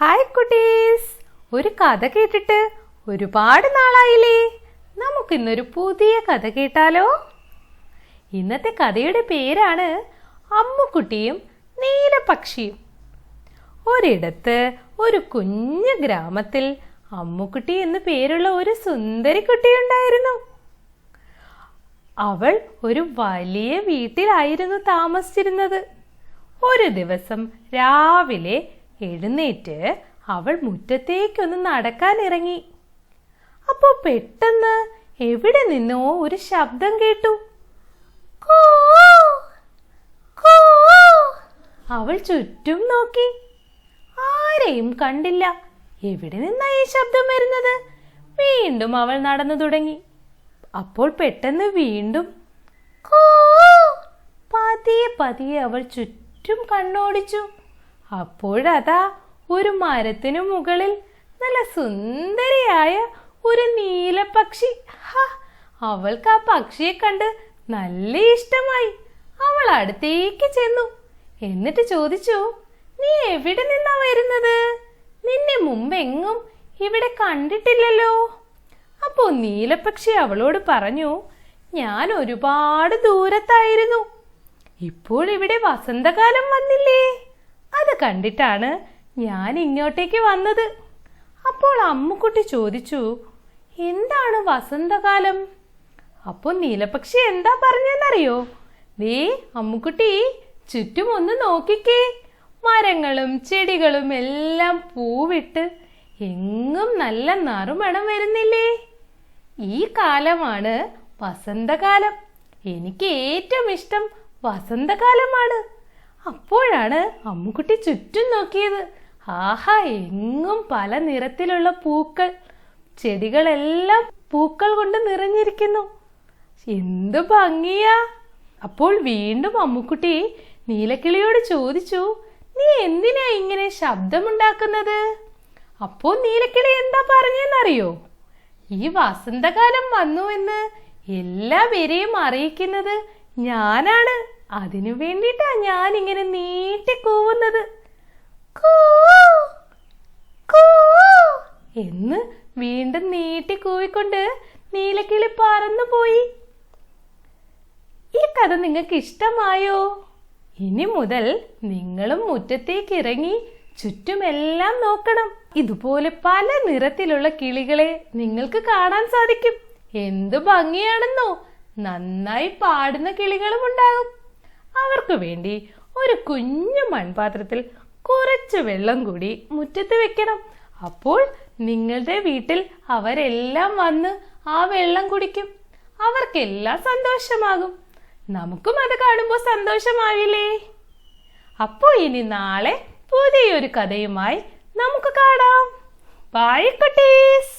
Hi കുട്ടീസ്, ഒരു കഥ കേട്ടിട്ട് ഒരുപാട് നാളായില്ലേ? നമുക്കിന്നൊരു പുതിയ കഥ കേട്ടാലോ? ഇന്നത്തെ കഥയുടെ പേരാണ് അമ്മുക്കുട്ടിയും നീലപക്ഷിയും. ഒരിടത്ത് ഒരു കുഞ്ഞു ഗ്രാമത്തിൽ അമ്മുക്കുട്ടി എന്ന് പേരുള്ള ഒരു സുന്ദരി കുട്ടിയുണ്ടായിരുന്നു. അവൾ ഒരു വലിയ വീട്ടിലായിരുന്നു താമസിച്ചിരുന്നത്. ഒരു ദിവസം രാവിലെ എഴുന്നേറ്റ് അവൾ മുറ്റത്തേക്കൊന്ന് നടക്കാൻ ഇറങ്ങി. അപ്പോൾ പെട്ടെന്ന് എവിടെ നിന്നോ ഒരു ശബ്ദം കേട്ടു. അവൾ ചുറ്റും നോക്കി, ആരെയും കണ്ടില്ല. എവിടെ നിന്നാ ഈ ശബ്ദം വരുന്നത്? വീണ്ടും അവൾ നടന്നു തുടങ്ങി. അപ്പോൾ പെട്ടെന്ന് വീണ്ടും പതിയെ പതിയെ അവൾ ചുറ്റും കണ്ണോടിച്ചു. അപ്പോഴതാ ഒരു മരത്തിനു മുകളിൽ നല്ല സുന്ദരിയായ ഒരു നീലപക്ഷി. അവൾക്ക് ആ പക്ഷിയെ കണ്ട് നല്ല ഇഷ്ടമായി. അവൾ അടുത്തേക്ക് ചെന്നു. എന്നിട്ട് ചോദിച്ചു, നീ എവിടെ നിന്നാ വരുന്നത്? നിന്നെ മുമ്പെങ്ങും ഇവിടെ കണ്ടിട്ടില്ലല്ലോ. അപ്പോ നീലപക്ഷി അവളോട് പറഞ്ഞു, ഞാൻ ഒരുപാട് ദൂരത്തായിരുന്നു. ഇപ്പോൾ ഇവിടെ വസന്തകാലം വന്നില്ലേ, അത് കണ്ടിട്ടാണ് ഞാൻ ഇങ്ങോട്ടേക്ക് വന്നത്. അപ്പോൾ അമ്മുക്കുട്ടി ചോദിച്ചു, എന്താണ് വസന്തകാലം? അപ്പോൾ നീലപക്ഷി എന്താ പറഞ്ഞെന്നറിയോ? ദേ അമ്മുക്കുട്ടി, ചുറ്റും ഒന്ന് നോക്കിക്കേ. മരങ്ങളും ചെടികളും എല്ലാം പൂവിട്ട് എങ്ങും നല്ല നറുമണം വരുന്നില്ലേ? ഈ കാലമാണ് വസന്തകാലം. എനിക്ക് ഏറ്റവും ഇഷ്ടം വസന്തകാലമാണ്. അപ്പോഴാണ് അമ്മുക്കുട്ടി ചുറ്റും നോക്കിയത്. ആഹാ, എങ്ങും പല നിറത്തിലുള്ള പൂക്കൾ, ചെടികളെല്ലാം പൂക്കൾ കൊണ്ട് നിറഞ്ഞിരിക്കുന്നു. എന്തു ഭംഗിയാ! അപ്പോൾ വീണ്ടും അമ്മുക്കുട്ടി നീലക്കിളിയോട് ചോദിച്ചു, നീ എന്തിനാ ഇങ്ങനെ ശബ്ദമുണ്ടാക്കുന്നത്? അപ്പോൾ നീലക്കിളി എന്താ പറഞ്ഞെന്നറിയോ? ഈ വസന്തകാലം വന്നു എന്ന് എല്ലാവരെയും അറിയിക്കുന്നത് ഞാനാണ്. അതിനു വേണ്ടിട്ടാ ഞാൻ ഇങ്ങനെ നീട്ടി കൂവുന്നത്. എന്ന് വീണ്ടും നീട്ടി കൂവിക്കൊണ്ട് നീലക്കിളി പറന്നുപോയി. ഈ കഥ നിങ്ങൾക്ക് ഇഷ്ടമായോ? ഇനി മുതൽ നിങ്ങളും മുറ്റത്തേക്ക് ഇറങ്ങി ചുറ്റുമെല്ലാം നോക്കണം. ഇതുപോലെ പല നിറത്തിലുള്ള കിളികളെ നിങ്ങൾക്ക് കാണാൻ സാധിക്കും. എന്തു ഭംഗിയാണെന്നോ! നന്നായി പാടുന്ന കിളികളും ഉണ്ടാകും. അവർക്ക് വേണ്ടി ഒരു കുഞ്ഞു മൺപാത്രത്തിൽ കുറച്ച് വെള്ളം കൂടി മുറ്റത്ത് വെക്കണം. അപ്പോൾ നിങ്ങളുടെ വീട്ടിൽ അവരെല്ലാം വന്ന് ആ വെള്ളം കുടിക്കും. അവർക്കെല്ലാം സന്തോഷമാകും. നമുക്കും അത് കാണുമ്പോൾ സന്തോഷമാവില്ലേ? അപ്പോൾ ഇനി നാളെ പുതിയൊരു കഥയുമായി നമുക്ക് കാണാം. ബൈ കുട്ടീസ്.